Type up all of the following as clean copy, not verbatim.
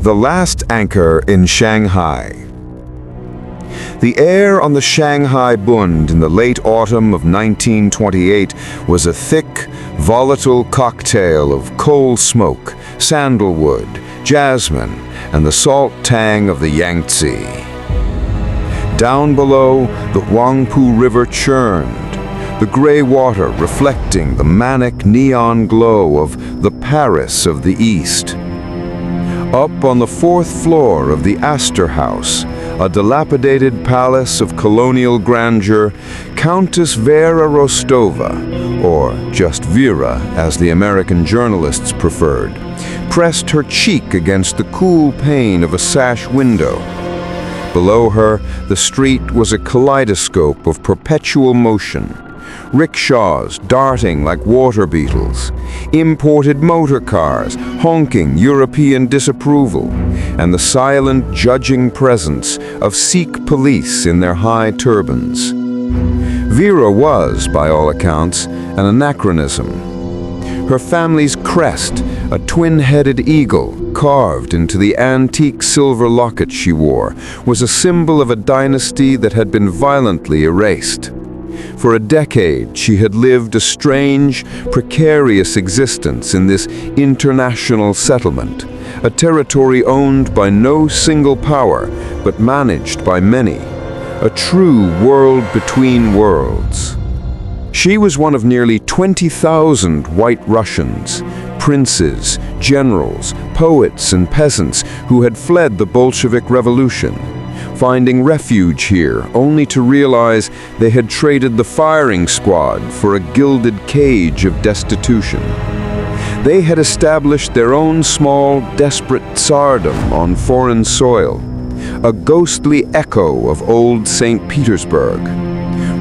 The last anchor in Shanghai. The air on the Shanghai Bund in the late autumn of 1928 was a thick, volatile cocktail of coal smoke, sandalwood, jasmine, and the salt tang of the Yangtze. Down below, the Huangpu River churned, the gray water reflecting the manic neon glow of the Paris of the East. Up on the fourth floor of the Astor House, a dilapidated palace of colonial grandeur, Countess Vera Rostova, or just Vera as the American journalists preferred, pressed her cheek against the cool pane of a sash window. Below her, the street was a kaleidoscope of perpetual motion. Rickshaws darting like water beetles, imported motor cars honking European disapproval, and the silent judging presence of Sikh police in their high turbans. Vera was, by all accounts, an anachronism. Her family's crest, a twin-headed eagle carved into the antique silver locket she wore, was a symbol of a dynasty that had been violently erased. For a decade, she had lived a strange, precarious existence in this international settlement, a territory owned by no single power, but managed by many, a true world between worlds. She was one of nearly 20,000 white Russians, princes, generals, poets, and peasants who had fled the Bolshevik Revolution, finding refuge here only to realize they had traded the firing squad for a gilded cage of destitution. They had established their own small, desperate tsardom on foreign soil, a ghostly echo of old St. Petersburg,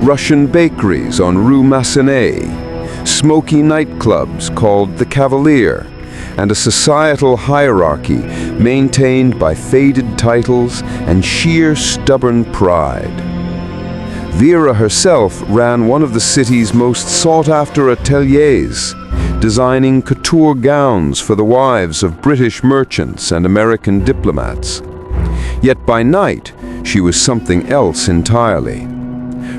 Russian bakeries on Rue Massenet, smoky nightclubs called the Cavalier, and a societal hierarchy maintained by faded titles and sheer stubborn pride. Vera herself ran one of the city's most sought-after ateliers, designing couture gowns for the wives of British merchants and American diplomats. Yet by night, she was something else entirely.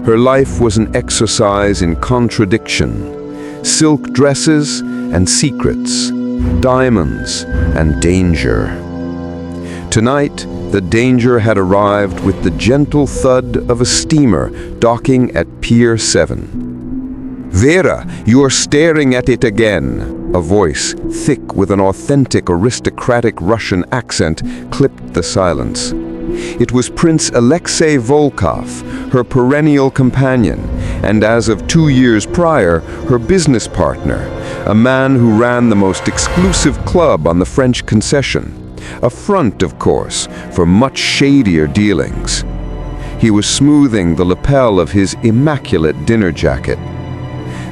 Her life was an exercise in contradiction, silk dresses and secrets, diamonds and danger. Tonight, the danger had arrived with the gentle thud of a steamer docking at Pier 7. "Vera, you're staring at it again," a voice, thick with an authentic aristocratic Russian accent, clipped the silence. It was Prince Alexei Volkov, her perennial companion, and as of 2 years prior, her business partner, a man who ran the most exclusive club on the French concession, a front, of course, for much shadier dealings. He was smoothing the lapel of his immaculate dinner jacket.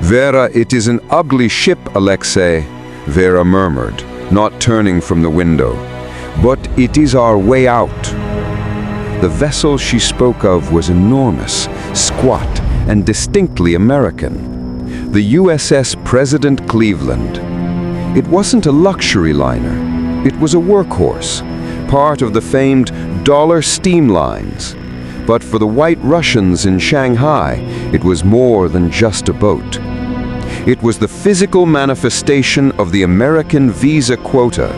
"Vera, it is an ugly ship, Alexei," Vera murmured, not turning from the window. "But it is our way out." The vessel she spoke of was enormous, squat, and distinctly American. The USS President Cleveland. It wasn't a luxury liner. It was a workhorse, part of the famed dollar steam lines. But for the white Russians in Shanghai, it was more than just a boat. It was the physical manifestation of the American visa quota,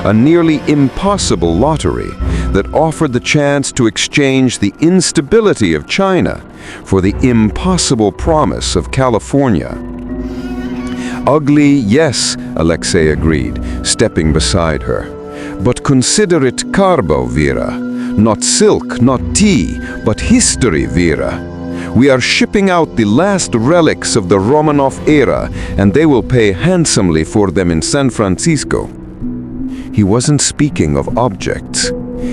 a nearly impossible lottery that offered the chance to exchange the instability of China for the impossible promise of California. "Ugly, yes," Alexei agreed, stepping beside her. "But consider it carbo, Vera. Not silk, not tea, but history, Vera. We are shipping out the last relics of the Romanov era, and they will pay handsomely for them in San Francisco." He wasn't speaking of objects.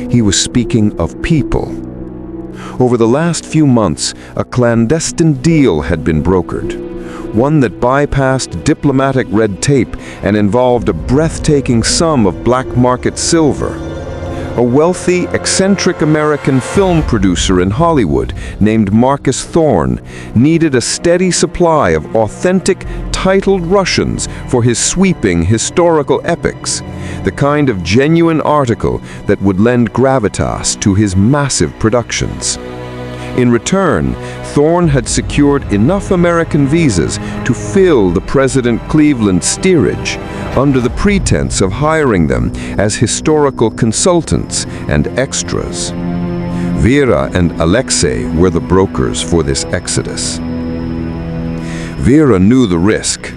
He was speaking of people. Over the last few months, a clandestine deal had been brokered, one that bypassed diplomatic red tape and involved a breathtaking sum of black market silver. A wealthy, eccentric American film producer in Hollywood named Marcus Thorne needed a steady supply of authentic, titled Russians for his sweeping historical epics. the kind of genuine article that would lend gravitas to his massive productions. In return, Thorne had secured enough American visas to fill the President Cleveland steerage under the pretense of hiring them as historical consultants and extras. Vera and Alexei were the brokers for this exodus. Vera knew the risk.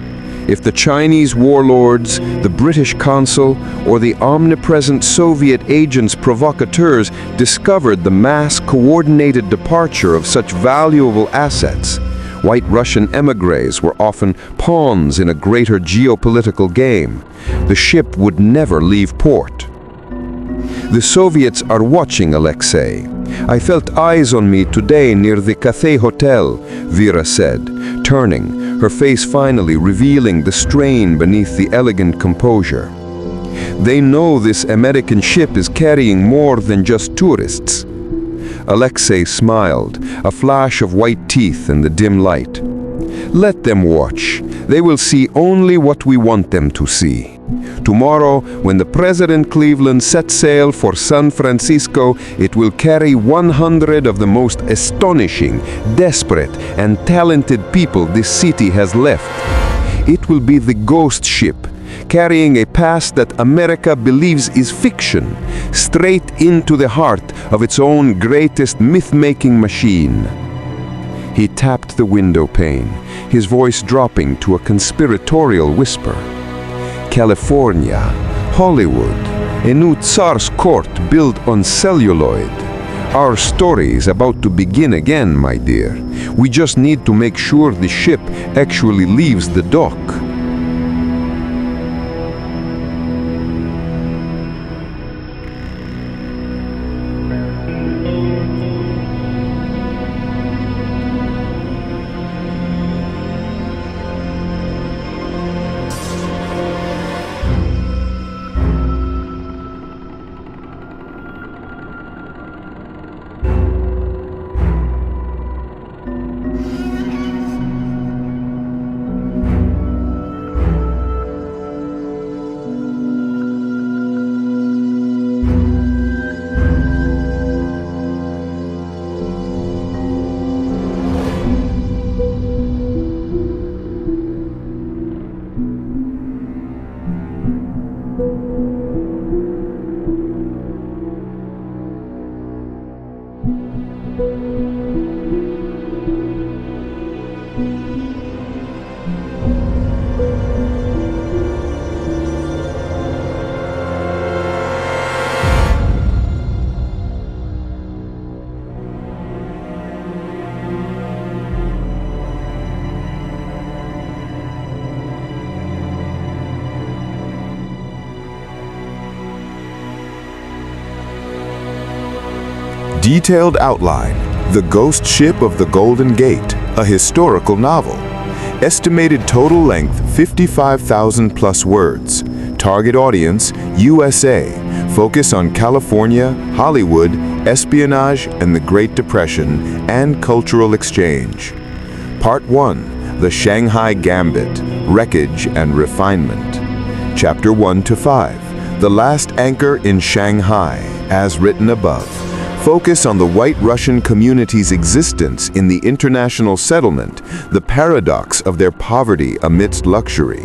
If the Chinese warlords, the British consul, or the omnipresent Soviet agents provocateurs discovered the mass-coordinated departure of such valuable assets, White Russian émigrés were often pawns in a greater geopolitical game. The ship would never leave port. The Soviets are watching, Alexei. I felt eyes on me today near the Cathay Hotel, Vera said, turning, her face finally revealing the strain beneath the elegant composure. They know this American ship is carrying more than just tourists. Alexei smiled, a flash of white teeth in the dim light. Let them watch. They will see only what we want them to see. Tomorrow, when the President Cleveland sets sail for San Francisco, it will carry 100 of the most astonishing, desperate, and talented people this city has left. It will be the ghost ship, carrying a past that America believes is fiction, straight into the heart of its own greatest myth-making machine. He tapped the window pane, his voice dropping to a conspiratorial whisper. California, Hollywood, a new Tsar's court built on celluloid. Our story is about to begin again, my dear. We just need to make sure the ship actually leaves the dock. Detailed outline, The Ghost Ship of the Golden Gate, a historical novel. Estimated total length 55,000 plus words. Target audience, USA. Focus on California, Hollywood, espionage and the Great Depression, and cultural exchange. Part 1, The Shanghai Gambit, Wreckage and Refinement. Chapter 1 to 5, The Last Anchor in Shanghai, as written above. Focus on the White Russian community's existence in the international settlement, the paradox of their poverty amidst luxury.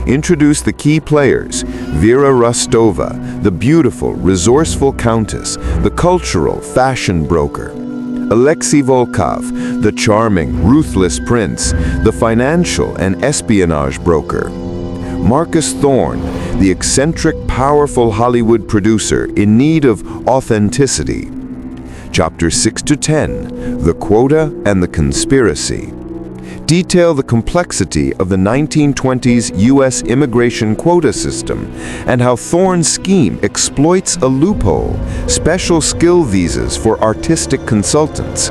Introduce the key players: Vera Rostova, the beautiful, resourceful countess, the cultural fashion broker; Alexei Volkov, the charming, ruthless prince, the financial and espionage broker; Marcus Thorne, the eccentric, powerful Hollywood producer in need of authenticity. Chapters 6 to 10, The Quota and the Conspiracy. Detail the complexity of the 1920s U.S. immigration quota system and how Thorne's scheme exploits a loophole, special skill visas for artistic consultants.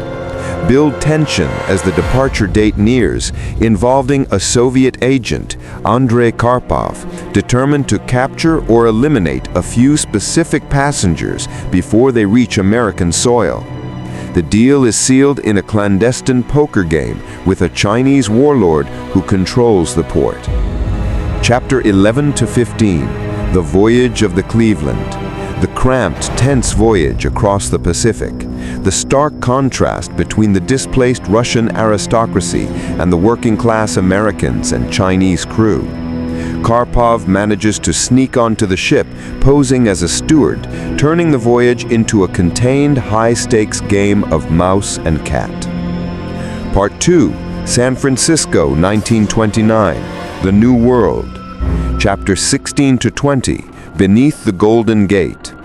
Build tension as the departure date nears, involving a Soviet agent, Andrei Karpov, determined to capture or eliminate a few specific passengers before they reach American soil. The deal is sealed in a clandestine poker game with a Chinese warlord who controls the port. Chapter 11 to 15, The Voyage of the Cleveland. The cramped, tense voyage across the Pacific. The stark contrast between the displaced Russian aristocracy and the working-class Americans and Chinese crew. Karpov manages to sneak onto the ship, posing as a steward, turning the voyage into a contained, high-stakes game of mouse and cat. Part 2, San Francisco, 1929, The New World. Chapters 16 to 20, Beneath the Golden Gate.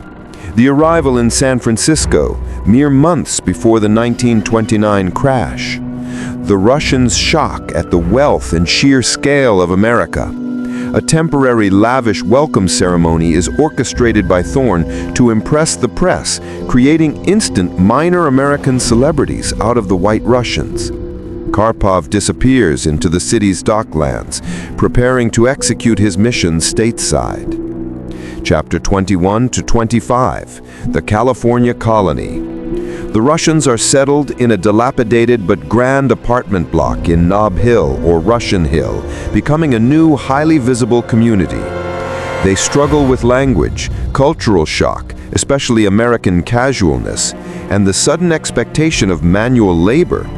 The arrival in San Francisco, mere months before the 1929 crash. The Russians' shock at the wealth and sheer scale of America. A temporary, lavish welcome ceremony is orchestrated by Thorne to impress the press, creating instant minor American celebrities out of the White Russians. Karpov disappears into the city's docklands, preparing to execute his mission stateside. Chapter 21 to 25, The California Colony. The Russians are settled in a dilapidated but grand apartment block in Nob Hill or Russian Hill, becoming a new, highly visible community. They struggle with language, cultural shock, especially American casualness, and the sudden expectation of manual labor.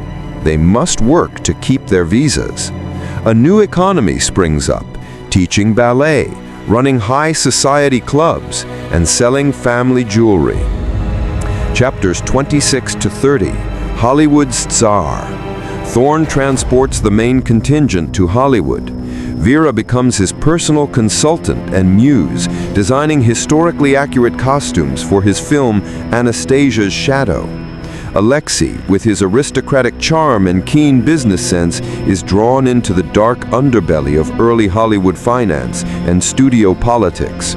They must work to keep their visas. A new economy springs up, teaching ballet, running high society clubs, and selling family jewelry. Chapters 26 to 30, Hollywood's Tsar. Thorne transports the main contingent to Hollywood. Vera becomes his personal consultant and muse, designing historically accurate costumes for his film Anastasia's Shadow. Alexei, with his aristocratic charm and keen business sense, is drawn into the dark underbelly of early Hollywood finance and studio politics.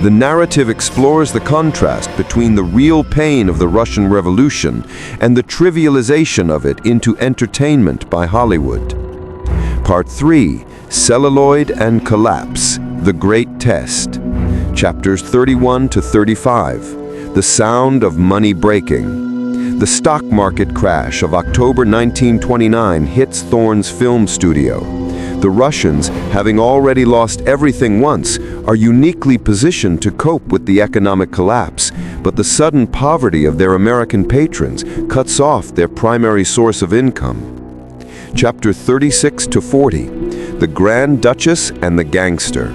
The narrative explores the contrast between the real pain of the Russian Revolution and the trivialization of it into entertainment by Hollywood. Part 3, Celluloid and Collapse, The Great Test. Chapters 31 to 35, The Sound of Money Breaking. The stock market crash of October 1929 hits Thorne's film studio. The Russians, having already lost everything once, are uniquely positioned to cope with the economic collapse, but the sudden poverty of their American patrons cuts off their primary source of income. Chapter 36 to 40, The Grand Duchess and the Gangster.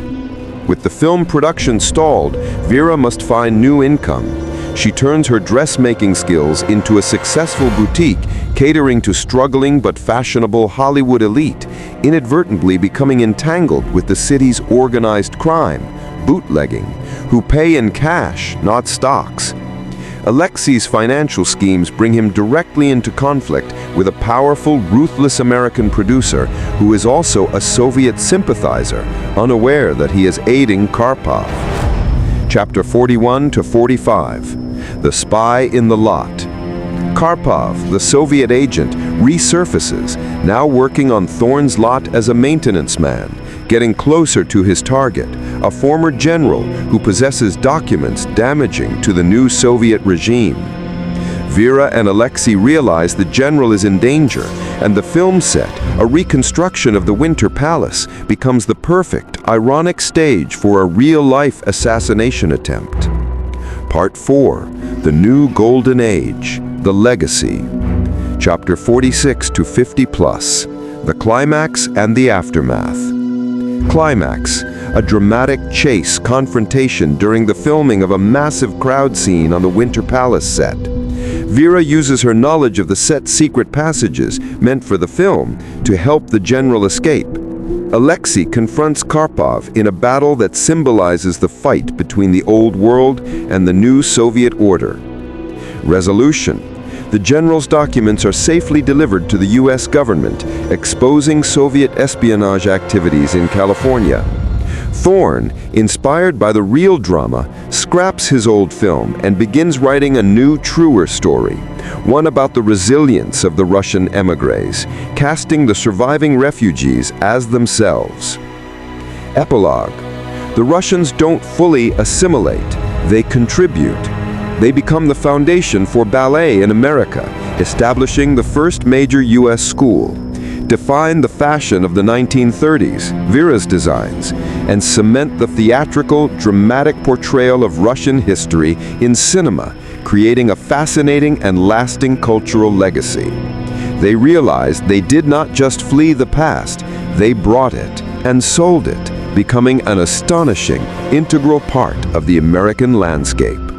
With the film production stalled, Vera must find new income. She turns her dressmaking skills into a successful boutique catering to struggling but fashionable Hollywood elite, inadvertently becoming entangled with the city's organized crime, bootlegging, who pay in cash, not stocks. Alexei's financial schemes bring him directly into conflict with a powerful, ruthless American producer who is also a Soviet sympathizer, unaware that he is aiding Karpov. Chapter 41 to 45, The Spy in the Lot. Karpov, the Soviet agent, resurfaces, now working on Thorne's lot as a maintenance man, getting closer to his target, a former general who possesses documents damaging to the new Soviet regime. Vera and Alexei realize the general is in danger, and the film set, a reconstruction of the Winter Palace, becomes the perfect, ironic stage for a real-life assassination attempt. Part 4, The New Golden Age, The Legacy. Chapter 46 to 50 plus, The Climax and the Aftermath. Climax, a dramatic chase confrontation during the filming of a massive crowd scene on the Winter Palace set. Vera uses her knowledge of the set's secret passages, meant for the film, to help the general escape. Alexei confronts Karpov in a battle that symbolizes the fight between the old world and the new Soviet order. Resolution. The general's documents are safely delivered to the U.S. government, exposing Soviet espionage activities in California. Thorne, inspired by the real drama, scraps his old film and begins writing a new, truer story, one about the resilience of the Russian émigrés, casting the surviving refugees as themselves. Epilogue. The Russians don't fully assimilate, they contribute. They become the foundation for ballet in America, establishing the first major U.S. school. Define the fashion of the 1930s, Vera's designs, and cement the theatrical, dramatic portrayal of Russian history in cinema, creating a fascinating and lasting cultural legacy. They realized they did not just flee the past, they brought it and sold it, becoming an astonishing, integral part of the American landscape.